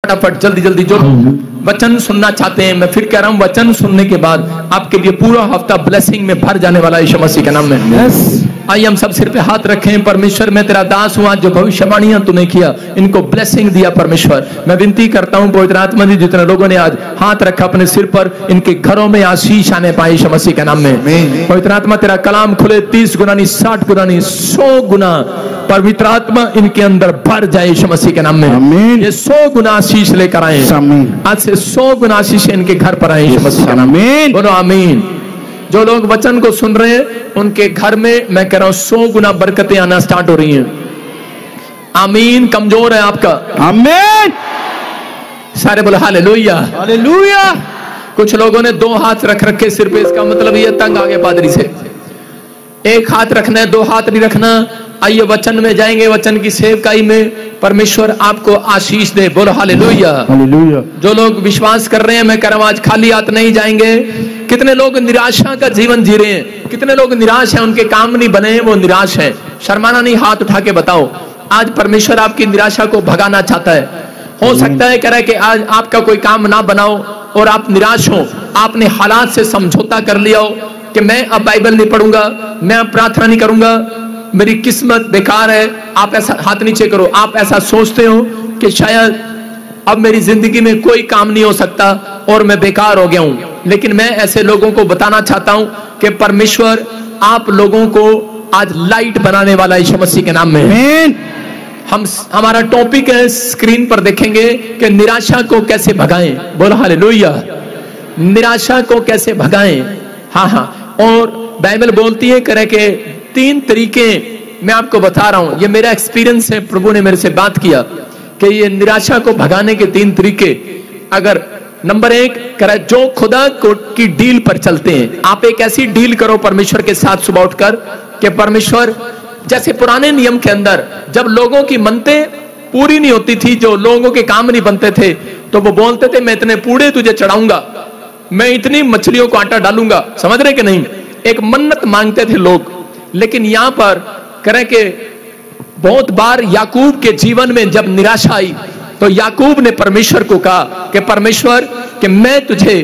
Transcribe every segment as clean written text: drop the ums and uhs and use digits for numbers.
फटाफट जल्दी जल्दी जो वचन सुनना चाहते हैं, मैं फिर कह रहा हूं, वचन सुनने के बाद आपके लिए पूरा हफ्ता ब्लेसिंग में भर जाने वाला है यीशु मसीह के नाम में। आइए हम सब सिर पे हाथ रखें। परमेश्वर, मैं तेरा दास हूं, आज जो भविष्यवाणियां तूने किया इनको ब्लेसिंग दिया परमेश्वर। मैं विनती करता हूं पवित्र आत्मा जी, जितने लोगों ने आज हाथ रखा अपने सिर पर, इनके घरों में आशीष आने पाए यीशु मसीह के नाम में। पवित्र आत्मा तेरा कलाम खुले 30 गुना नहीं, 60 गुना नहीं, 100 गुना पवित्र आत्मा इनके अंदर भर जाए यीशु मसीह के नाम में। ये 100 गुना आशीष लेकर आए, आज से 100 गुना आशीष इनके घर पर आए यीशु मसीह के नाम में। बोलो आमीन। जो लोग वचन को सुन रहे हैं उनके घर में मैं कह रहा हूं 100 गुना बरकतें आना स्टार्ट हो रही हैं। आमीन। कमजोर है आपका, आमीन। सारे बोलो हालेलुया, हालेलुया। कुछ लोगों ने 2 हाथ रख रखे सिर पे, इसका मतलब ये तंग आ गए पादरी से। 1 हाथ रखना है, 2 हाथ नहीं रखना। आइए वचन में जाएंगे, वचन की सेवकाई में परमेश्वर आपको आशीष दे। बोलो हालेलुया, हालेलुया। जो लोग विश्वास कर रहे हैं, मैं कह रहा हूं आज खाली हाथ नहीं जाएंगे। कितने लोग निराशा का जीवन जी रहे हैं, कितने लोग निराश हैं, उनके काम नहीं बने, वो निराश हैं। शर्माना नहीं, हाथ उठा के बताओ। आज परमेश्वर आपकी निराशा को भगाना चाहता है। हो सकता है कह रहा है कि आज आपका कोई काम ना बनाओ और आप निराश हो, आपने हालात से समझौता कर लिया हो कि मैं अब बाइबल नहीं पढ़ूंगा, मैं अब प्रार्थना नहीं करूंगा, मेरी किस्मत बेकार है। आप ऐसा, हाथ नीचे करो, आप ऐसा सोचते हो कि शायद अब मेरी जिंदगी में कोई काम नहीं हो सकता और मैं बेकार हो गया हूं। लेकिन मैं ऐसे लोगों को बताना चाहता हूं कि परमेश्वर आप लोगों को आज लाइट बनाने वाला यीशु मसीह के नाम में। हमारा टॉपिक है, स्क्रीन पर देखेंगे कि निराशा को कैसे भगाएं। बोलो हालेलुया। निराशा को कैसे भगाएं। हाँ, और बाइबल बोलती है करे के 3 तरीके मैं आपको बता रहा हूं। ये मेरा एक्सपीरियंस है, प्रभु ने मेरे से बात किया कि ये निराशा को भगाने के 3 तरीके। अगर नंबर 1 करे, जो खुदा की डील पर चलते हैं। आप एक ऐसी डील करो परमेश्वर के साथ सुबह उठकर कि परमेश्वर, जैसे पुराने नियम के अंदर जब लोगों की मन्नतें पूरी नहीं होती थी, जो लोगों के काम नहीं बनते थे, तो वो बोलते थे मैं इतने पूड़े तुझे चढ़ाऊंगा, मैं इतनी मछलियों को आटा डालूंगा। समझ रहे कि नहीं? एक मन्नत मांगते थे लोग। लेकिन यहां पर करें कि बहुत बार याकूब के जीवन में जब निराशा आई तो याकूब ने परमेश्वर को कहा कि परमेश्वर कि मैं तुझे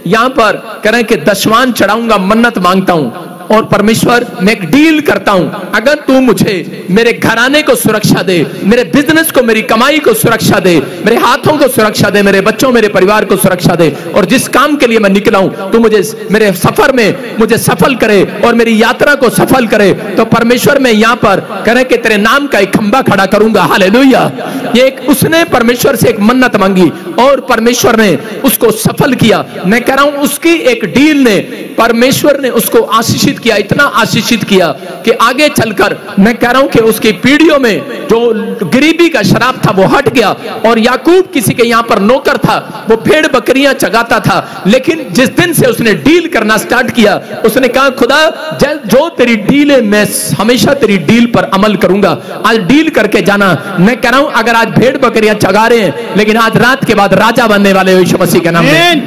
यहां पर करें कि दशवान चढ़ाऊंगा, मन्नत मांगता हूं, और परमेश्वर मैं एक डील करता हूं, अगर तू मुझे मेरे घराने को सुरक्षा दे, मेरे बिजनेस को, मेरी कमाई को सुरक्षा दे, मेरे हाथों को सुरक्षा दे, मेरे बच्चों, मेरे परिवार को सुरक्षा दे, और जिस काम के लिए मैं निकला हूं तू मुझे मेरे सफर में मुझे सफल करे और मेरी यात्रा को सफल करे, तो परमेश्वर मैं यहां पर करे कि तेरे नाम का एक खंबा खड़ा करूंगा। हालेलुया। ये एक उसने परमेश्वर से एक मन्नत मांगी और परमेश्वर ने उसको सफल किया। मैं कह रहा हूं उसकी एक डील ने परमेश्वर ने उसको आशीषित किया, इतना आशीषित किया कि आगे चलकर मैं कह रहा हूं कि उसकी पीढ़ियों में जो गरीबी का शराब था वो हट गया। और याकूब किसी के यहां पर नौकर था, वो भेड़ बकरियां चगाता था, लेकिन जिस दिन से उसने डील करना स्टार्ट किया, उसने कहा खुदा जो तेरी डील है मैं हमेशा तेरी डील पर अमल करूंगा। आज डील करके जाना। मैं कह रहा हूं अगर आज भेड़ बकरियां चगा रहे हैं, लेकिन आज रात के बाद राजा बनने वाले हो यीशु मसीह के नाम में।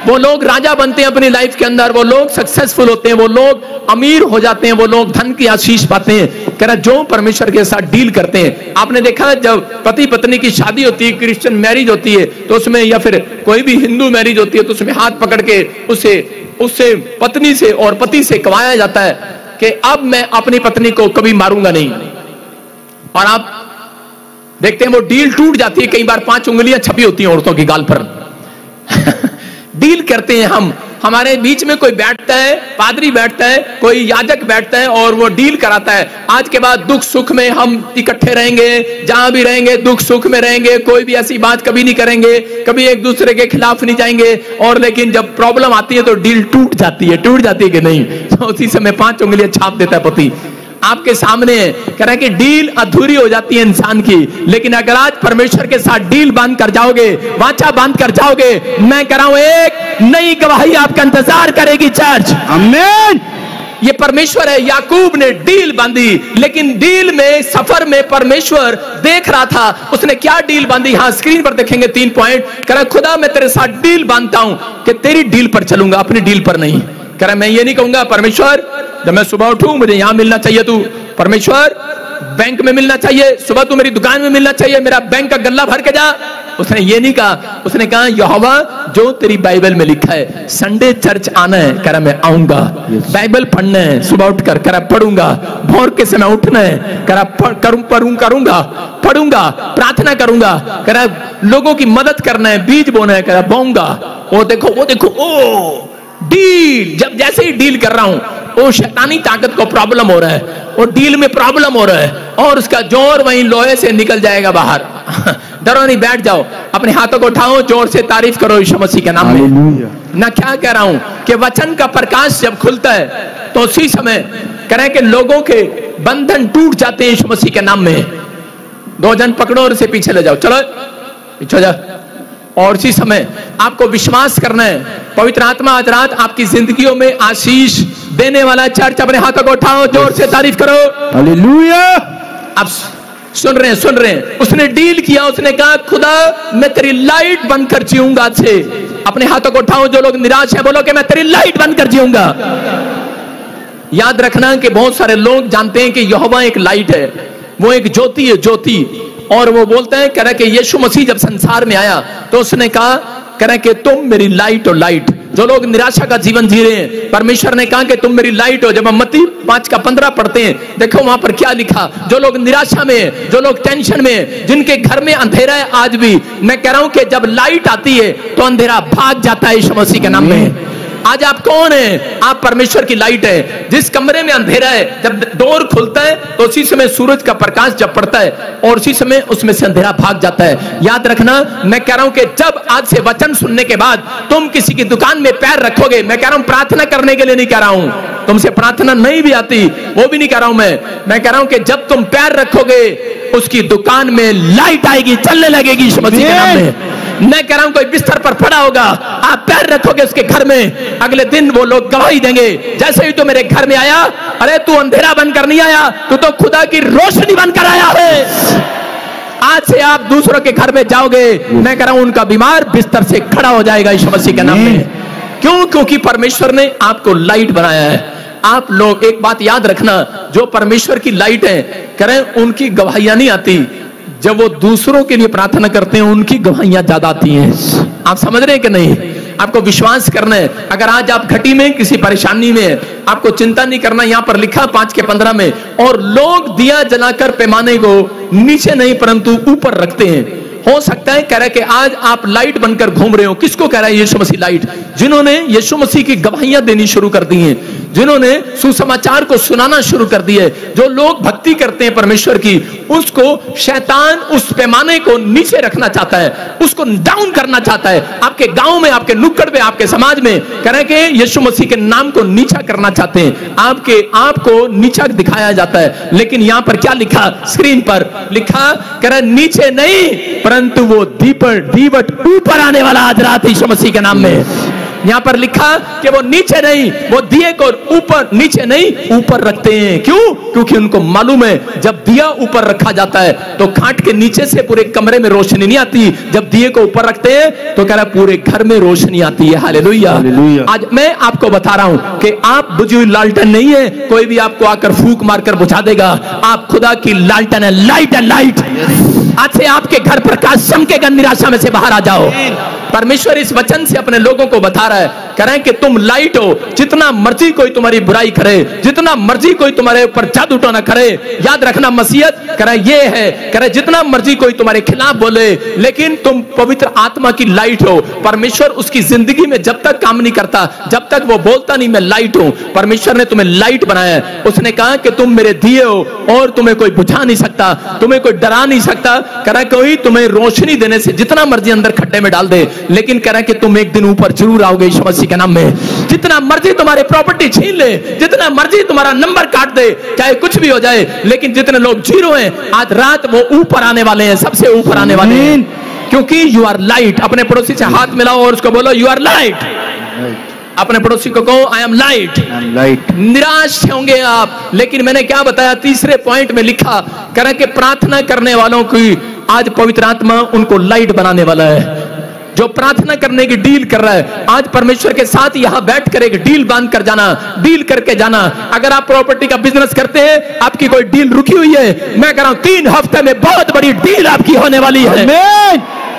वो लोग राजा बनते हैं अपनी लाइफ के अंदर, वो लोग सक्सेसफुल होते हैं, वो लोग अमीर हो जाते हैं, वो लोग धन की आशीष पाते हैं। कह रहा जो परमेश्वर के साथ डील करते हैं। आपने देखा जब पति पत्नी की शादी होती है, क्रिश्चियन मैरिज होती है, तो उसमें या फिर कोई भी हिंदू मैरिज होती है, तो उसमें हाथ पकड़ के उससे पत्नी से और पति से कवाया जाता है कि अब मैं अपनी पत्नी को कभी मारूंगा नहीं। और आप देखते हैं वो डील टूट जाती है। कई बार 5 उंगलियां छपी होती हैं औरतों की गाल पर। डील करते हैं हम, हमारे बीच में कोई बैठता है, पादरी बैठता है, कोई याजक बैठता है और वो डील कराता है। आज के बाद दुख सुख में हम इकट्ठे रहेंगे, जहां भी रहेंगे दुख सुख में रहेंगे, कोई भी ऐसी बात कभी नहीं करेंगे, कभी एक दूसरे के खिलाफ नहीं जाएंगे। और लेकिन जब प्रॉब्लम आती है तो डील टूट जाती है कि नहीं, तो उसी समय 5 उंगलियां छाप देता है पति आपके सामने। कह रहा है कि डील अधूरी हो जाती है इंसान की, लेकिन अगर आज परमेश्वर के साथ डील बांध कर जाओगे, वाचा बांध कर जाओगे, मैं कह रहा हूं एक नई गवाही आपका इंतजार करेगी चर्च। आमीन। ये परमेश्वर है। याकूब ने डील बांधी, लेकिन डील में, सफर में परमेश्वर देख रहा था उसने क्या डील बांधी। हाँ, स्क्रीन पर देखेंगे 3 पॉइंट। कह रहा खुदा मैं तेरे साथ डील बांधता हूं कि तेरी डील पर चलूंगा, अपनी डील पर नहीं। कह रहा मैं ये नहीं कहूंगा परमेश्वर जब मैं सुबह उठूं मुझे यहां मिलना चाहिए, तू परमेश्वर बैंक में मिलना चाहिए, सुबह तू मेरी दुकान में मिलना चाहिए, मेरा बैंक का गल्ला भर के जा, उसने ये नहीं कहा, उसने कहा यहोवा जो तेरी बाइबल में लिखा है, संडे चर्च आना है, कह रहा मैं आऊंगा। बाइबल पढ़ना है, सुबह उठकर कह रहा पढ़ूंगा। भोर के समय उठना है, कह रहा करूंगा, पढ़ूंगा, प्रार्थना करूंगा, कह रहा लोगों की मदद करना है, बीज बोना है, कह रहा बोऊंगा। वो देखो ओ डील, जब जैसे ही डील कर रहा हूं वो शैतानी ताकत को प्रॉब्लम हो रहा है, वो डील में प्रॉब्लम हो रहा है और उसका जोर वहीं लोहे से निकल जाएगा बाहर। डरो नहीं, बैठ जाओ, अपने हाथों को उठाओ, जोर से तारीफ करो यीशु मसीह के नाम में। ना क्या कह रहा हूं कि वचन का प्रकाश जब खुलता है तो उसी समय कह रहे हैं कि लोगों के बंधन टूट जाते हैं यीशु मसीह के नाम में। 2 जन पकड़ो और उसे पीछे ले जाओ, चलो पीछे जा। और इसी समय आपको विश्वास करना है, पवित्र आत्मा आज रात आपकी जिंदगियों में आशीष देने वाला चर्च। अपने हाथों को उठाओ, जोर से तारीफ करो। हालेलुया। अब सुन रहे हैं, उसने डील किया, उसने कहा खुदा मैं तेरी लाइट बनकर जीऊंगा। आज से अपने हाथों को उठाओ, जो लोग निराश है बोलो कि मैं तेरी लाइट बनकर जीऊंगा। याद रखना कि बहुत सारे लोग जानते हैं कि यहोवा एक लाइट है, वो एक ज्योति है, ज्योति। और वो बोलते हैं, कह रहा कि यीशु मसीह जब संसार में आया तो उसने कहा, कह रहा कि तुम मेरी लाइट हो, लाइट। जो लोग निराशा का जीवन जी रहे हैं, परमेश्वर ने कहा कि तुम मेरी लाइट हो। जब हम मत्ती 5:15 पढ़ते हैं, देखो वहां पर क्या लिखा। जो लोग निराशा में, जो लोग टेंशन में, जिनके घर में अंधेरा है आज भी, मैं कह रहा हूं कि जब लाइट आती है तो अंधेरा भाग जाता है यीशु मसीह के नाम में। आज आप कौन है? आप परमेश्वर की लाइट है। जिस कमरे में अंधेरा है, जब डोर खुलता है तो उसी समय सूरज का प्रकाश जब पड़ता है और उसी समय उसमें से अंधेरा भाग जाता है। याद रखना, मैं कह रहा हूं कि जब आज से वचन सुनने के बाद तुम किसी की दुकान में पैर रखोगे, मैं कह रहा हूं प्रार्थना करने के लिए नहीं कह रहा हूं, तुमसे प्रार्थना नहीं भी आती वो भी नहीं कह रहा हूं मैं कह रहा हूं कि जब तुम पैर रखोगे उसकी दुकान में लाइट आएगी, चलने लगेगी यीशु मसीह के नाम में। मैं कह रहा हूं कोई बिस्तर पर पड़ा होगा, आप पैर रखोगे उसके घर में, अगले दिन वो लोग गवाही देंगे, जैसे ही तू मेरे घर में आया, अरे तू अंधेरा बनकर नहीं आया, तू तो खुदा की रोशनी बनकर आया है। आज से आप दूसरों के घर में जाओगे, मैं कह रहा हूं उनका बीमार बिस्तर से खड़ा हो जाएगा यीशु मसीह के नाम में। क्यों? क्योंकि परमेश्वर ने आपको लाइट बनाया है। आप लोग एक बात याद रखना, जो परमेश्वर की लाइट है, कह रहे हैं उनकी गवाहियां नहीं आती, जब वो दूसरों के लिए प्रार्थना करते हैं उनकी गवाहियां ज्यादा आती हैं। आप समझ रहे हैं कि नहीं? आपको विश्वास करना है। अगर आज आप घटी में किसी परेशानी में है, आपको चिंता नहीं करना। यहां पर लिखा 5:15 में, और लोग दिया जलाकर पैमाने को नीचे नहीं परंतु ऊपर रखते हैं। हो सकता है कह रहा है कि आज आप लाइट बनकर घूम रहे हो। किसको कह रहा है? यीशु मसीह लाइट। जिन्होंने यीशु मसीह की गवाहियां देनी शुरू कर दी हैं, जिन्होंने सुसमाचार को सुनाना शुरू कर दिया है, जो लोग भक्ति करते हैं परमेश्वर की, उसको शैतान उस पैमाने को नीचे रखना चाहता है, उसको डाउन करना चाहता है। आपके गांव में, आपके नुक्कड़ में, आपके समाज में कह रहे हैं कि यीशु मसीह के नाम को नीचा करना चाहते हैं, आपके आप को नीचा दिखाया जाता है। लेकिन यहां पर क्या लिखा? स्क्रीन पर लिखा, कह रहा नीचे नहीं परंतु वो दीवट ऊपर आने वाला आज रात यीशु मसीह के नाम में। यहां पर लिखा कि वो नीचे नहीं, वो दिए को ऊपर, नीचे नहीं ऊपर रखते हैं। क्यों? क्योंकि उनको मालूम है जब दिया ऊपर रखा जाता है तो खाट के नीचे से पूरे कमरे में रोशनी नहीं आती, जब दिए को ऊपर रखते हैं तो कह रहा पूरे घर में रोशनी आती है। हालेलुया। आज मैं आपको बता रहा हूं कि आप बुझी हुई लालटेन नहीं है, कोई भी आपको आकर फूंक मारकर बुझा देगा। आप खुदा की लालटेन है, लाइट है, लाइट। आज से आपके घर प्रकाश चमकेगा, निराशा में से बाहर आ जाओ। परमेश्वर इस वचन से अपने लोगों को बता रहा है, कह रहे हैं कि तुम लाइट हो। जितना मर्जी कोई तुम्हारी बुराई करे, जितना मर्जी कोई तुम्हारे ऊपर जादू टोना करे, याद रखना मसीहत कह रहा ये है, कह रहे जितना मर्जी कोई तुम्हारे खिलाफ बोले, लेकिन तुम पवित्र आत्मा की लाइट हो। परमेश्वर उसकी जिंदगी में जब तक काम नहीं करता, जब तक वो बोलता नहीं मैं लाइट हूं, परमेश्वर ने तुम्हें लाइट बनाया है। उसने कहा कि तुम मेरे दिए हो और तुम्हें कोई बुझा नहीं सकता, तुम्हें कोई डरा नहीं सकता। कह रहा कोई तुम्हें रोशनी देने से जितना मर्जी अंदर खड्डे में डाल दे, लेकिन कह रहा है कि तुम एक दिन ऊपर जरूर आओगे यीशु मसीह के नाम में। जितना मर्जी तुम्हारी प्रॉपर्टी छीन ले, जितना मर्जी तुम्हारा नंबर काट दे, चाहे कुछ भी हो जाए, लेकिन जितने लोग जीरो हैं आज रात वो ऊपर आने वाले हैं, सबसे ऊपर आने वाले हैं, क्योंकि यू आर लाइट। अपने पड़ोसी से हाथ मिलाओ और उसको बोलो यू आर लाइट। अपने पड़ोसी को कहो आई एम लाइट। निराश होंगे आप, लेकिन मैंने क्या बताया? तीसरे पॉइंट में लिखा, कह रहा कि प्रार्थना करने वालों की आज पवित्र आत्मा उनको लाइट बनाने वाला है। जो प्रार्थना करने की डील कर रहा है, आज परमेश्वर के साथ यहां बैठ कर एक डील बांध कर जाना, डील करके जाना। अगर आप प्रॉपर्टी का बिजनेस करते हैं, आपकी कोई डील रुकी हुई है, मैं कह रहा हूं 3 हफ्ते में बहुत बड़ी डील आपकी होने वाली है।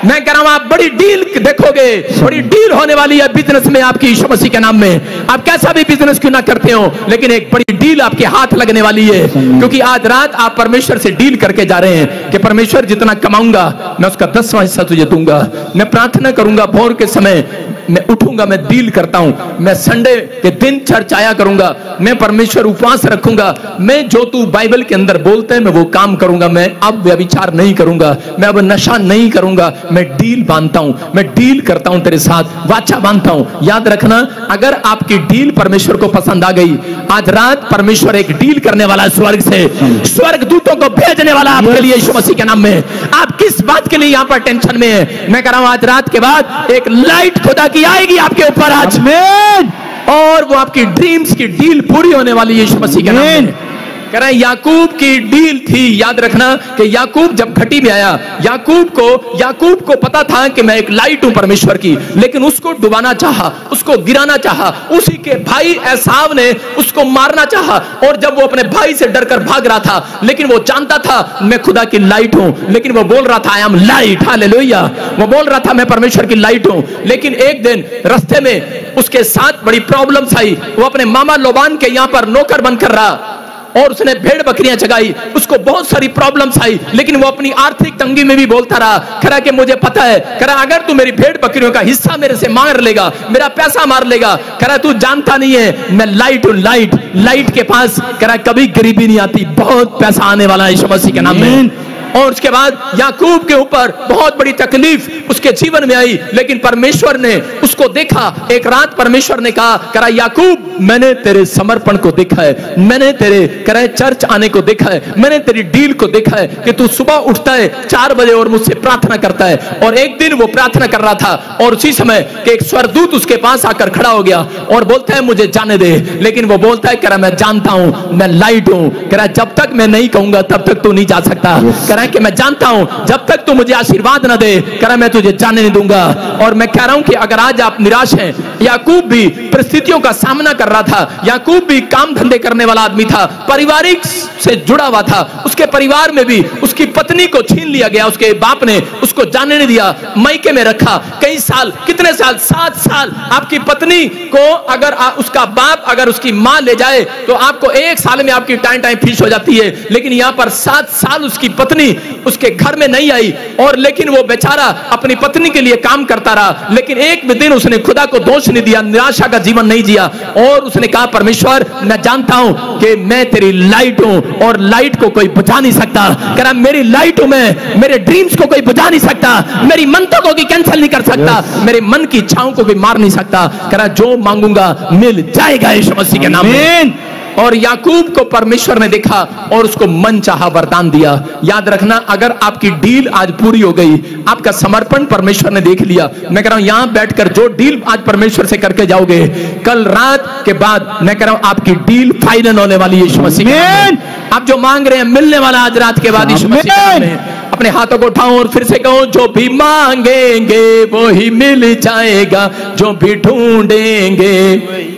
मैं कह रहा हूं आप बड़ी डील देखोगे, बड़ी डील होने वाली है बिजनेस में आपकी यीशु मसीह के नाम में। आप कैसा भी बिजनेस क्यों ना करते हो, लेकिन एक बड़ी डील आपके हाथ लगने वाली है, क्योंकि आज रात आप परमेश्वर से डील करके जा रहे हैं कि परमेश्वर जितना कमाऊंगा मैं उसका 10वां हिस्सा तुझे दूंगा। मैं प्रार्थना करूंगा भोर के समय, मैं उठूंगा, मैं डील करता हूं, मैं संडे के दिन चर्च आया करूंगा, मैं परमेश्वर उपवास रखूंगा, मैं जो तू बाइबल के अंदर बोलते हैं मैं वो काम करूंगा, मैं अब व्यभिचार नहीं करूंगा, मैं अब नशा नहीं करूंगा, मैं डील बांधता हूं, मैं डील करता हूं तेरे साथ, वाचा बांधता हूं। याद रखना, अगर आपकी डील परमेश्वर को पसंद आ गई, आज रात परमेश्वर एक डील करने वाला स्वर्ग से, स्वर्ग दूतों को भेजने वाला आपके लिए यीशु मसीह के नाम में। आप किस बात के लिए यहां पर टेंशन में है? मैं कह रहा हूं आज रात के बाद एक लाइट खुदा की आएगी आपके ऊपर आज में, और वो आपकी ड्रीम्स की डील पूरी होने वाली है यीशु मसीह के नाम में। कह रहे हैं याकूब की डील थी, याद रखना कि याकूब जब घटी में आया, याकूब को पता था कि मैं एक लाइट हूं परमेश्वर की, लेकिन उसको डुबाना चाहा, उसको गिराना चाहा, उसी के भाई एसाव ने उसको मारना चाहा, और जब वो अपने भाई से डरकर भाग रहा था, लेकिन वो जानता था मैं खुदा की लाइट हूं, लेकिन वो बोल रहा था आई एम लाइट, हालेलुया, वो बोल रहा था मैं परमेश्वर की लाइट हूं। लेकिन एक दिन रास्ते में उसके साथ बड़ी प्रॉब्लम्स आई, वो अपने मामा लोबान के यहां पर नौकर बनकर रहा, और उसने भेड़ बकरियां चगाई, उसको बहुत सारी प्रॉब्लम्स आई, लेकिन वो अपनी आर्थिक तंगी में भी बोलता रहा, करा कि मुझे पता है, करा अगर तू मेरी भेड़ बकरियों का हिस्सा मेरे से मार लेगा, मेरा पैसा मार लेगा, करा तू जानता नहीं है मैं लाइट हूं, लाइट के पास करा कभी गरीबी नहीं आती, बहुत पैसा आने वाला है यीशु मसीह के नाम में। और उसके बाद याकूब के ऊपर बहुत बड़ी तकलीफ उसके जीवन में आई, लेकिन परमेश्वर ने उसको देखा। एक रात परमेश्वर ने कहा, करा याकूब मैंने तेरे समर्पण को देखा है, मैंने तेरे करा चर्च आने को देखा है, मैंने तेरी डील को देखा है कि तू सुबह उठता है 4 बजे और मुझसे प्रार्थना करता है। और एक दिन वो प्रार्थना कर रहा था, और उसी समय एक स्वर्गदूत उसके पास आकर खड़ा हो गया और बोलता है मुझे जाने दे, लेकिन वो बोलता है करा मैं जानता हूं मैं लाइट हूं, करा जब तक मैं नहीं कहूंगा तब तक तू नहीं जा सकता, करा कि मैं जानता हूं जब तक तू मुझे आशीर्वाद न दे, करा मैं तुझे जाने नहीं दूंगा। और मैं कह रहा हूं कि अगर आज आप निराश हैं, याकूब भी परिस्थितियों का सामना कर रहा था, याकूब भी काम धंधे करने वाला आदमी था, पारिवारिक से जुड़ा हुआ था, उसके परिवार में भी उसकी पत्नी को छीन लिया गया, उसके बाप ने उसको जाने नहीं दिया, मायके में रखा कई साल, कितने साल, 7 साल। आपकी पत्नी को अगर उसका बाप अगर उसकी मां ले जाए तो आपको 1 साल में आपकी टाइम फीस हो जाती है, लेकिन यहां पर 7 साल उसकी पत्नी उसके घर में नहीं आई, और लेकिन वो बेचारा अपनी पत्नी के लिए काम करता रहा, लेकिन एक भी दिन उसने खुदा को दोष नहीं दिया, निराशा का जीवन नहीं जिया, और उसने कहा परमेश्वर मैं जानता हूं कि मैं तेरी लाइट हूं, और लाइट को कोई बुझा नहीं सकता, करा मेरी लाइट हूं मैं, मेरे ड्रीम्स को कोई बुझा नहीं सकता, मेरी मनतों को कोई कैंसिल नहीं कर सकता, मेरे मन की इच्छाओं को कोई मार नहीं सकता, करा जो मांगूंगा मिल जाएगा यीशु मसीह के नाम में। और याकूब को परमेश्वर ने देखा और उसको मन चाहा वरदान दिया। याद रखना, अगर आपकी डील आज पूरी हो गई, आपका समर्पण परमेश्वर ने देख लिया, मैं कह रहा हूं यहां बैठकर जो डील आज परमेश्वर से करके जाओगे, कल रात के बाद मैं कह रहा हूं आपकी डील फाइनल होने वाली है यीशु मसीह के नाम में। आप जो मांग रहे हैं मिलने वाला आज रात के बाद यीशु मसीह के नाम में। अपने हाथों को उठाओ और फिर से कहो, जो भी मांगेंगे वो ही मिल जाएगा, जो भी ढूंढेंगे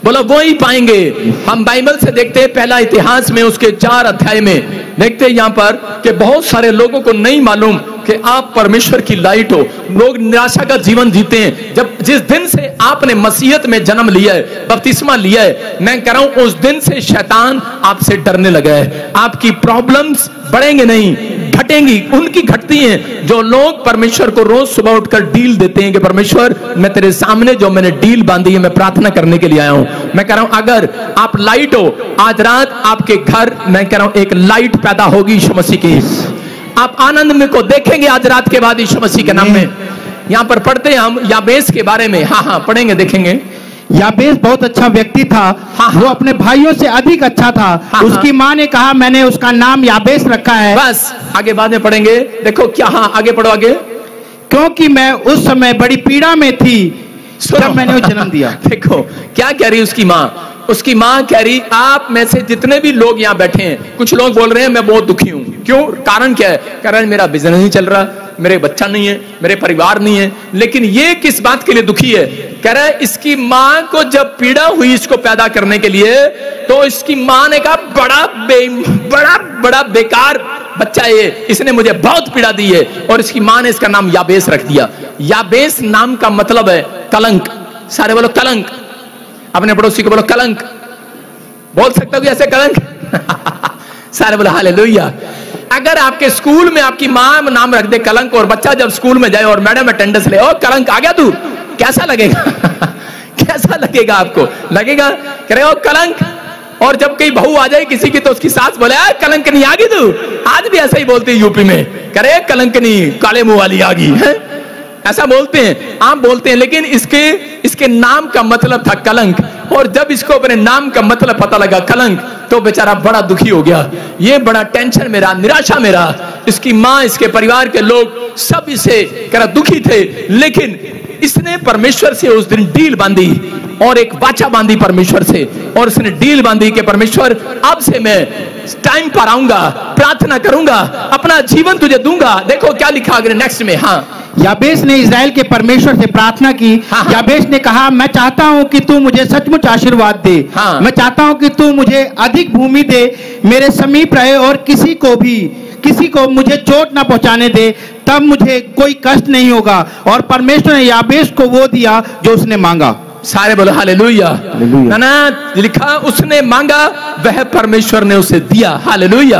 बोलो वो ही पाएंगे। हम बाइबल से देखते हैं, पहला इतिहास में उसके 4 अध्याय में देखते हैं यहाँ पर कि बहुत सारे लोगों को नहीं मालूम कि आप परमेश्वर की लाइट हो। लोग निराशा का जीवन जीते हैं। जब जिस दिन से आपने मसीहत में जन्म लिया है, बपतिस्मा लिया है, मैं कह रहा हूं उस दिन से शैतान आपसे डरने लगा है। आपकी प्रॉब्लम्स बढ़ेंगे नहीं, घटेंगी, उनकी घटती हैं। जो लोग परमेश्वर को रोज सुबह उठकर डील देते हैं कि परमेश्वर मैं तेरे सामने जो मैंने डील बांधी है मैं प्रार्थना करने के लिए आया हूं। मैं कह रहा हूं अगर आप लाइट हो, आज रात आपके घर मैं कह रहा हूं एक लाइट पैदा होगी यीशु मसीह की। आप आनंद में को देखेंगे आज रात के बाद यीशु मसीह के नाम में। यहाँ पर पढ़ते हैं हम याबेस के बारे में। हाँ पढ़ेंगे, देखेंगे। याबेस बहुत अच्छा व्यक्ति था। वो अपने भाइयों से अधिक अच्छा था। उसकी माँ ने कहा मैंने उसका नाम याबेस रखा है। बस आगे बाद में पढ़ेंगे। देखो क्या, आगे पढ़ो आगे। क्योंकि मैं उस समय बड़ी पीड़ा में थी जब मैंने वो जन्म दिया। देखो क्या कह रही उसकी माँ। उसकी माँ कह रही, आप में से जितने भी लोग यहाँ बैठे हैं, कुछ लोग बोल रहे हैं मैं बहुत दुखी हूँ। क्यों? कारण क्या है? कारण मेरा बिजनेस नहीं चल रहा, मेरे बच्चा नहीं है, मेरे परिवार नहीं है। लेकिन ये किस बात के लिए दुखी है? कह रहा है इसकी माँ को जब पीड़ा हुई इसको पैदा करने के लिए, तो इसकी माँ ने कहा बड़ा बेकार बच्चा ये, इसने मुझे बहुत पीड़ा दी है। और इसकी माँ ने इसका नाम याबेस रख दिया। याबेस नाम का मतलब है कलंक। सारे बोलो कलंक। अपने पड़ोसी को बोलो कलंक। बोल सकते हो कि ऐसे कलंक? सारे बोलो हालेलुया। अगर आपके स्कूल में आपकी माँ नाम रख दे कलंक, और बच्चा जब स्कूल में जाए और मैडम अटेंडेंस ले, ओ कलंक आ गया तू, कैसा लगेगा? कैसा लगेगा आपको? लगेगा करे ओ कलंक। और जब कहीं बहू आ जाए किसी की तो उसकी सास बोले कलंकनी आ गई तू। आज भी ऐसा ही बोलते हैं यूपी में, करे कलंकनी काले मुंह वाली आ गई है, ऐसा बोलते हैं, आप बोलते हैं। लेकिन इसके नाम का मतलब था कलंक। और जब इसको अपने नाम का मतलब पता लगा कलंक, तो बेचारा बड़ा दुखी हो गया। ये बड़ा टेंशन में रहा, निराशा में रहा। इसकी माँ, इसके परिवार के लोग सब इसे करा दुखी थे। लेकिन इसने परमेश्वर से उस दिन डील बांधी और एक वाचा बांधी परमेश्वर से। और उसने डील बांधी कि परमेश्वर अब से मैं टाइम पर आऊंगा, प्रार्थना करूंगा, अपना जीवन तुझे दूंगा। देखो क्या लिखा आगे नेक्स्ट में। हाँ, याबेस ने इजराइल के परमेश्वर से प्रार्थना की। याबेस ने कहा, मैं चाहता हूं कि तू मुझे सचमुच आशीर्वाद दे। मैं चाहता हूं कि तू मुझे अधिक भूमि दे, मेरे समीप रहे और किसी को मुझे चोट ना पहुंचाने दे, तब मुझे कोई कष्ट नहीं होगा। और परमेश्वर ने याबेस को वो दिया जो उसने मांगा। सारे बोलो हालेलुया। ना लिखा उसने मांगा, वह परमेश्वर ने उसे दिया। हालेलुया।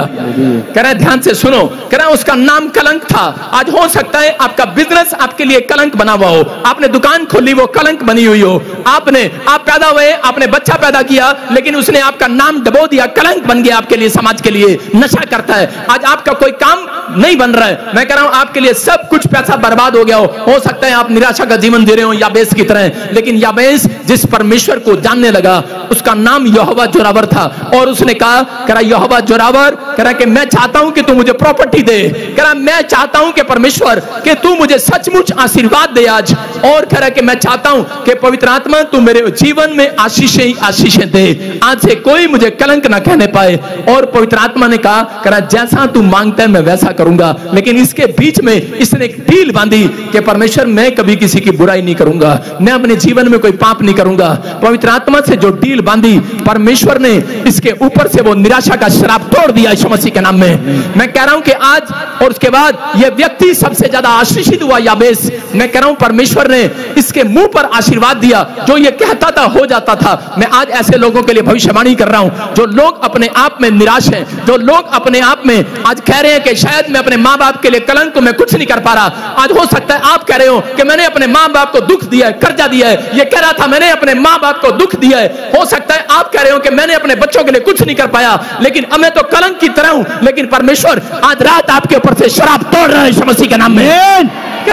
कह रहे ध्यान से सुनो, कह रहे उसका नाम कलंक था। आज हो सकता है आपका बिजनेस आपके लिए कलंक बना हुआ हो, आपने दुकान खोली वो कलंक बनी हुई हो, आप पैदा हुए, आपने बच्चा पैदा किया, लेकिन उसने आपका नाम डबो दिया, कलंक बन गया आपके लिए, समाज के लिए। नशा करता है, आज आपका कोई काम नहीं बन रहा है। मैं कह रहा हूं आपके लिए सब कुछ पैसा बर्बाद हो गया हो सकता है आप निराशा का जीवन जी रहे हो याबेस की तरह। लेकिन याबेस जिस परमेश्वर को जानने लगा, उसका नाम यहोवा जोरावर था। और उसने कहा यहोवा जोरावर, कह कि मैं चाहता हूं कि तू मुझे प्रॉपर्टी दे। कह मैं चाहता हूं कि परमेश्वर कि तू मुझे सचमुच आशीर्वाद दे आज। और कह कि मैं चाहता हूं कि पवित्र आत्मा तू मेरे जीवन में आशीषें ही आशीषें दे, आज से कोई मुझे कलंक ना कहने पाए। और पवित्र आत्मा ने कहा जैसा तू मांगता है मैं वैसा करूंगा। लेकिन इसके बीच में इसने एक डील बांधी कि परमेश्वर मैं कभी किसी की बुराई नहीं करूंगा, मैं अपने जीवन में कोई पाप नहीं करूंगा। पवित्र आत्मा से जो डील बांधी, परमेश्वर ने इसके ऊपर से वो निराशा का श्राप तोड़ दिया यीशु मसीह के नाम में। मैं कह रहा हूं कि आज और उसके बाद ये व्यक्ति सबसे ज्यादा आशीषित हुआ याबेस। मैं कह रहा हूं परमेश्वर ने इसके मुंह पर आशीर्वाद दिया, जो ये कहता था हो जाता था। मैं आज ऐसे लोगों के लिए भविष्यवाणी कर रहा हूं जो लोग अपने आप में निराश हैं, जो लोग अपने आप में आज कह रहे हैं कि शायद मैं अपने माँ बाप के लिए कलंक मैं कुछ नहीं कर पा रहा। आज हो सकता है आप कह रहे हो कि मैंने अपने माँ बाप को दुख दिया है, कर्जा दिया है। ये कह रहा था मैंने अपने माँ बाप को दुख दिया है। हो सकता है आप कह रहे हो कि मैंने अपने बच्चों के लिए कुछ नहीं कर पाया, लेकिन अब मैं तो कलंक की तरह हूं। लेकिन परमेश्वर आज रात आपके ऊपर से शराब तोड़ रहा है यीशु मसीह के नाम में।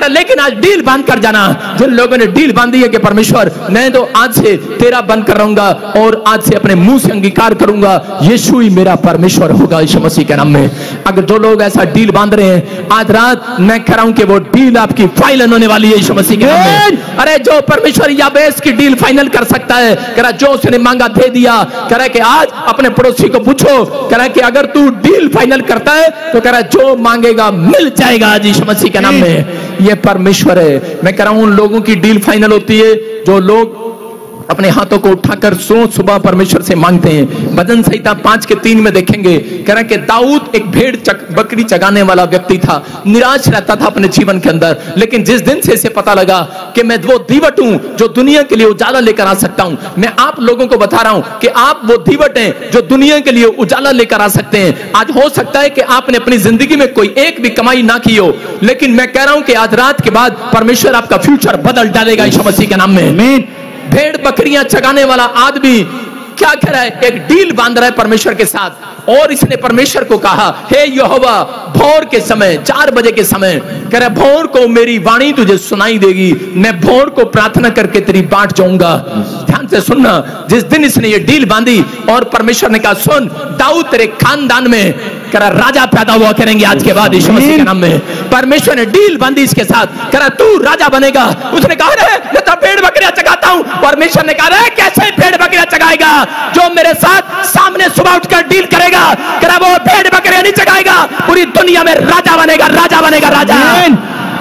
लेकिन आज डील बांध कर जाना। जिन लोगों ने डील बांधी है कि परमेश्वर मैं तो आज से तेरा बंद कर रहूंगा और आज से अपने मुंह से अंगीकार करूंगा, यीशु ही मेरा परमेश्वर होगा यीशु मसीह के नाम में। अगर जो लोग ऐसा डील बांध रहे हैं, आज रात मैं कह रहा हूं कि वो डील आपकी फाइनल होने वाली है यीशु मसीह के नाम में। अरे जो परमेश्वर याबेस की डील फाइनल कर सकता है, कह रहा जो उसने मांगा दे दिया। कह रहा कि आज अपने पड़ोसी को पूछो, कह रहा कि अगर तू डील फाइनल करता है तो कह रहा जो मांगेगा मिल जाएगा आज यीशु मसीह के नाम में। ये परमेश्वर है। मैं कह रहा हूं उन लोगों की डील फाइनल होती है जो लोग अपने हाथों को उठाकर सुबह परमेश्वर से मांगते हैं। भजन संहिता 5:3 में देखेंगे, कह रहा कि दाऊद एक भेड़ बकरी चगाने वाला व्यक्ति था, निराश रहता था अपने जीवन के अंदर। लेकिन जिस दिन से इसे पता लगा कि मैं वो दीवट हूं जो दुनिया के लिए उजाला लेकर आ सकता हूं, मैं आप लोगों को बता रहा हूं कि आप वो दीवट हैं जो दुनिया के लिए उजाला लेकर आ सकते हैं। आज हो सकता है कि आपने अपनी जिंदगी में कोई एक भी कमाई ना की हो, लेकिन मैं कह रहा हूं कि आज रात के बाद परमेश्वर आपका फ्यूचर बदल डालेगा यीशु मसीह के नाम में। भेड़ बकरियां चगाने वाला आदमी क्या कह रहा है? एक डील बांध रहा है परमेश्वर के साथ। और इसने परमेश्वर को कहा, हे यहोवा, भोर के समय 4 बजे के समय कह रहा भोर को मेरी वाणी तुझे सुनाई देगी, मैं भोर को प्रार्थना करके तेरी बाट जाऊंगा। ध्यान से सुनना, जिस दिन इसने ये डील बांधी और परमेश्वर ने कहा सुन दाऊद तेरे खानदान में कह रहा राजा पैदा हुआ करेंगे आज के बाद यीशु मसीह के नाम में। परमेश्वर ने डील बांधी इसके साथ, कह रहा तू राजा बनेगा। उसने कहा मैं तो भेड़ बकरियां चगाता हूं। परमेश्वर ने कहा कैसे भेड़ बकरियां चगाएगा? जो मेरे साथ सामने सुबह उठकर डील करेगा, कह रहा वो भेड़ बकरियां नहीं चगाएगा, पूरी दुनिया में राजा बनेगा, राजा बनेगा, राजा।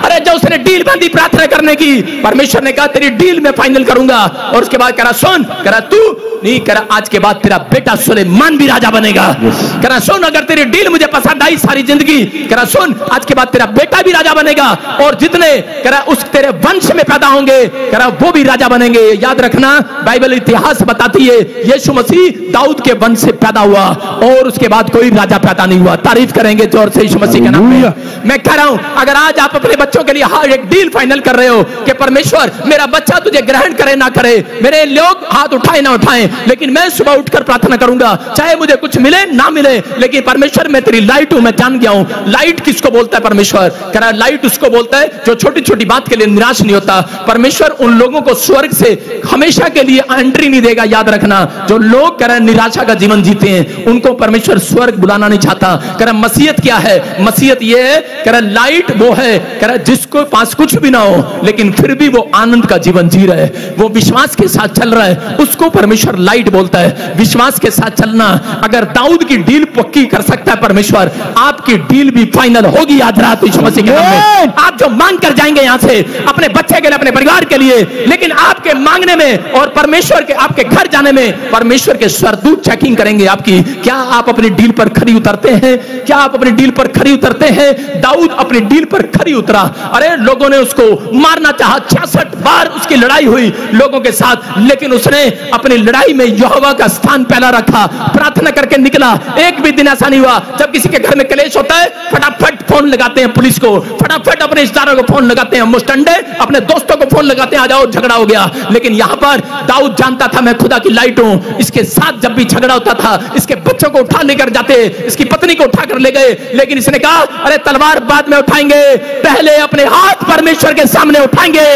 अरे जब उसने डील बांधी प्रार्थना करने की, परमेश्वर ने कहा तेरी डील में फाइनल करूंगा। और उसके बाद कह रहा सुन, कह रहा तू नहीं, कह रहा आज के बाद तेरा बेटा सुलेमान भी राजा बनेगा। कह रहा सुन, अगर तेरी डील मुझे पसंद आई सारी जिंदगी, कह रहा सुन आज के बाद तेरा बेटा भी राजा बनेगा, और जितने कह रहा उस तेरे वंश में पैदा होंगे कह रहा वो भी राजा बनेंगे। याद रखना, बाइबल इतिहास बताती है यीशु मसीह दाऊद के वंश से पैदा हुआ और उसके बाद कोई राजा पैदा नहीं हुआ। तारीफ करेंगे जोर से यीशु मसीह के नाम में। मैं कह रहा हूं, अगर आज आप अपने बच्चों के लिए एक डील फाइनल कर रहे हो कि परमेश्वर मेरा बच्चा तुझे ग्रहण करे ना करे, मेरे लोग हाथ उठाए ना उठाएं, लेकिन मैं सुबह उठकर प्रार्थना करूंगा, चाहे मुझे कुछ मिले ना मिले, लेकिन परमेश्वर मैं तेरी लाइट हूं। मैं जान गया हूं लाइट किसको बोलता है। परमेश्वर कह रहा है लाइट उसको बोलता है जो छोटी छोटी बात के लिए निराश नहीं होता। परमेश्वर उन लोगों को स्वर्ग से हमेशा के लिए एंट्री नहीं देगा। याद रखना, जो लोग कह रहे हैं निराशा का जीवन जीते हैं उनको परमेश्वर स्वर्ग बुलाना नहीं चाहता। कह रहा मसीहत क्या है? मसीहत ये है, कह रहा लाइट वो है, कह रहा जिसको पास कुछ भी ना हो लेकिन फिर भी वो आनंद का जीवन जी रहा है, वो विश्वास के साथ चल रहा है, उसको परमेश्वर लाइट बोलता है। विश्वास के साथ चलना, अगर दाऊद की डील पक्की कर सकता है परमेश्वर, आपकी डील भी फाइनल होगी। याद रहा तो यीशु मसीह के नाम में आप जो मांग कर जाएंगे यहां से अपने बच्चे के लिए, अपने परिवार के लिए, लेकिन आपके मांगने में और परमेश्वर के आपके घर जाने में परमेश्वर के स्वर्गदूत चेकिंग करेंगे आपकी। क्या आप अपनी डील पर खरी उतरते हैं? क्या आप अपनी डील पर खरी उतरते हैं? दाऊद अपनी डील पर खरी उतरा। अरे लोगों ने उसको मारना चाहा, 66 बार उसकी लड़ाई हुई लोगों के साथ, लेकिन उसने अपनी लड़ाई में यहोवा का स्थान पहला रखा, प्रार्थना करके निकला। एक भी दिन ऐसा नहीं हुआ जब किसी के घर में क्लेश होता है फटाफट फोन लगाते हैं पुलिस को, फटाफट अपने रिश्तेदारों को फोन लगाते हैं, मुस्टंडे अपने दोस्तों को फोन लगाते हैं, आ जाओ झगड़ा हो गया। लेकिन यहां पर दाऊद जानता था मैं खुदा की लाइट हूं। इसके साथ जब भी झगड़ा होता था, इसके बच्चों को उठा लेकर जाते, इसकी पत्नी को उठाकर ले गए, लेकिन इसने कहा अरे तलवार बाद में उठाएंगे, पहले अपने हाथ परमेश्वर के सामने उठाएंगे,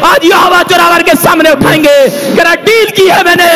आज यहोवा जोरावर के सामने उठाएंगे। करा डील की है मैंने,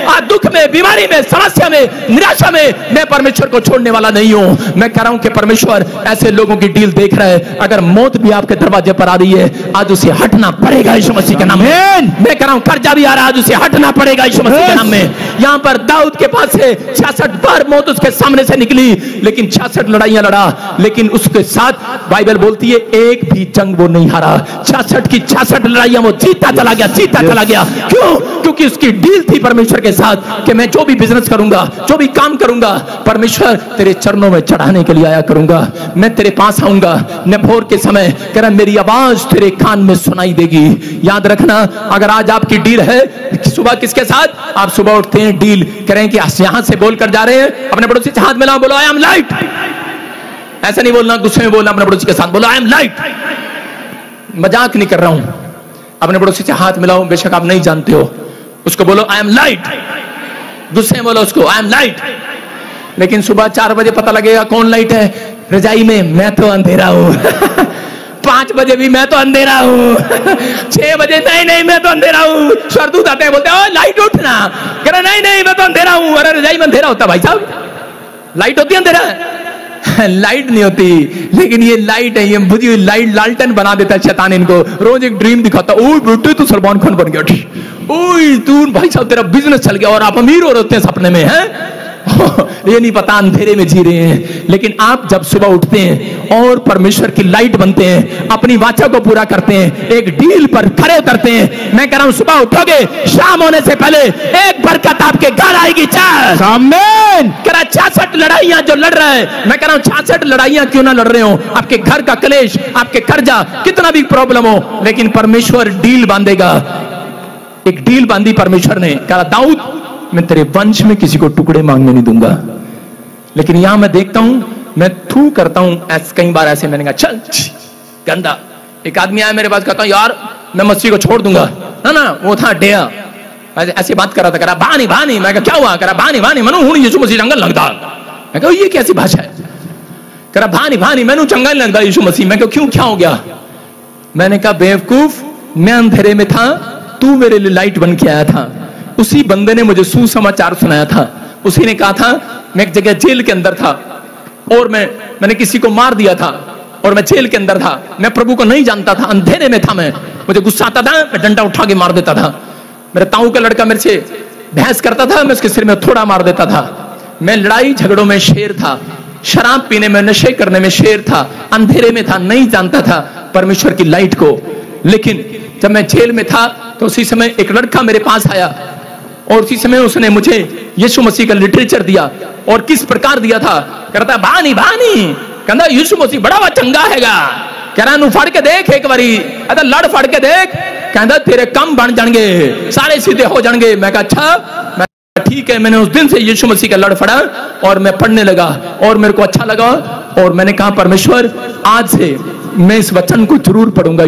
आज दुख में, बीमारी में, समस्या में, निराशा में मैं परमेश्वर को छोड़ने वाला नहीं हूं। मैं कह रहा हूं कि परमेश्वर ऐसे लोगों की डील देख रहा है। अगर मौत भी आपके दरवाजे पर आ रही है, आज उसे हटना पड़ेगा यीशु मसीह के नाम में। मैं कह रहा हूं कर्जा भी आ रहा है, आज उसे हटना पड़ेगा यीशु मसीह के नाम में। यहां पर दाऊद के पास से 66 बार मौत उसके सामने से निकली, लेकिन 66 लड़ाइयां लड़ा, लेकिन उसके साथ बाइबल बोलती है एक भी जंग वो नहीं हारा। 66 की 66 लड़ाइयां वो जीता चला गया, जीता चला गया। क्यों? क्योंकि उसकी डील थी परमेश्वर के साथ कि मैं जो भी बिजनेस करूंगा, जो भी काम करूंगा, परमेश्वर तेरे चरणों में चढ़ाने के लिए आया करूंगा, मैं तेरे पास आऊंगा। नभोर के समय कह रहा मेरी आवाज तेरे कान में सुनाई देगी। याद रखना, अगर आज आपकी डील है सुबह किसके साथ, आप सुबह उठते हैं डील करें कि यहां से बोलकर जा रहे हैं, अपने पड़ोसी से हाथ मिलाओ, बोलो आई एम लाइट। ऐसा नहीं बोलना, गुस्से में बोलना, अपने पड़ोसी के साथ बोलो आई एम लाइट। मजाक नहीं कर रहा हूं। अपने पड़ोसी से हाथ मिलाओ, बेशक आप नहीं जानते हो, उसको बोलो आई एम लाइट। गुस्से में बोलो उसको आई एम लाइट। लेकिन सुबह 4 बजे पता लगेगा कौन लाइट है, रजाई में मैं तो अंधेरा हूं 5 बजे भी मैं तो अंधेरा हूं 6 बजे नहीं मैं तो अंधेरा हूं। स्वर्गदूत आते हैं, बोलते हैं लाइट उठना, कह रहा नहीं मैं तो अंधेरा हूं। अरे रजाई में अंधेरा होता भाई साहब, लाइट होती है अंधेरा लाइट नहीं होती, लेकिन ये लाइट है, ये बुझी हुई लाइट लालटेन बना देता है शैतान इनको। रोज एक ड्रीम दिखाता, ओए बेटे तू सलमान खान बन गया, ओए तू भाई साहब तेरा बिजनेस चल गया और आप अमीर हो रहे हैं सपने में हैं ये नहीं पता अंधेरे में जी रहे हैं। लेकिन आप जब सुबह उठते हैं और परमेश्वर की लाइट बनते हैं, अपनी वाचा को पूरा करते हैं, एक डील पर खड़े उतरते हैं, मैं कह रहा हूं सुबह उठोगे, शाम होने से पहले एक बरकत आपके घर आएगी। 66 लड़ाइयां जो लड़ रहा है, मैं कह रहा हूं 66 लड़ाइयां क्यों ना लड़ रहे हो, आपके घर का कलेश, आपके कर्जा, कितना भी प्रॉब्लम हो, लेकिन परमेश्वर डील बांधेगा। एक डील बांधी परमेश्वर ने, कहा दाऊद मैं तेरे वंश में किसी को टुकड़े मांगने नहीं दूंगा। लेकिन यहां मैं देखता हूं, मैं थू करता हूं, कई बार ऐसे मैंने कहा चल गंदा। एक आदमी आया मेरे पास, कहता हूं यार मैं मछली को छोड़ दूंगा ना, वो था डेया, ऐसे बात कर रहा था, कह रहा भानी भानी। मैं क्या हुआ? कह रहा भानी भानी मनु हूं यीशु मसीह जंगल लगता। मैं कहा ये कैसी भाषा है? कह रहा भानी भानी मैनू जंगल लगता यीशु मसीह। मैं क्यों, क्या हो गया? मैंने कहा बेवकूफ, मैं अंधेरे में था, तू मेरे लिए लाइट बन के आया था। उसी बंदे ने मुझे सुसमाचार सुनाया था। उसी ने कहा था मैं एक जगह जेल के अंदर था और मैंने किसी को मार दिया था और मैं जेल के अंदर था, मैं प्रभु को नहीं जानता था, अंधेरे में था मैं, मुझे गुस्सा आता था, मैं डंडा उठा के मार देता था। मेरे ताऊ का लड़का मेरे से बहस करता था, मैं उसके सिर में थोड़ा मार देता था। मैं लड़ाई झगड़ों में शेर था, शराब पीने में, नशे करने में शेर था, अंधेरे में था, नहीं जानता था परमेश्वर की लाइट को। लेकिन जब मैं जेल में था तो उसी समय एक लड़का मेरे पास आया और उसी समय उसने मुझे यीशु मसीह का लिटरेचर दिया। और किस प्रकार दिया था, कहता भानी भानी, कहता यीशु मसीह बड़ा वा चंगा हैगा, कह रहा नू फड़ के देख एक बारी, अदा लड़ फड़ के देख, कहता तेरे कम बन जाएंगे, सारे सीधे हो जाएंगे। मैं कहा अच्छा, ठीक है। मैंने उस दिन से यीशु मसीह का लड़ फड़ा और मैं पढ़ने लगा और मेरे को अच्छा लगा और मैंने कहा परमेश्वर आज से मैं इस वचन को जरूर पढ़ूंगा।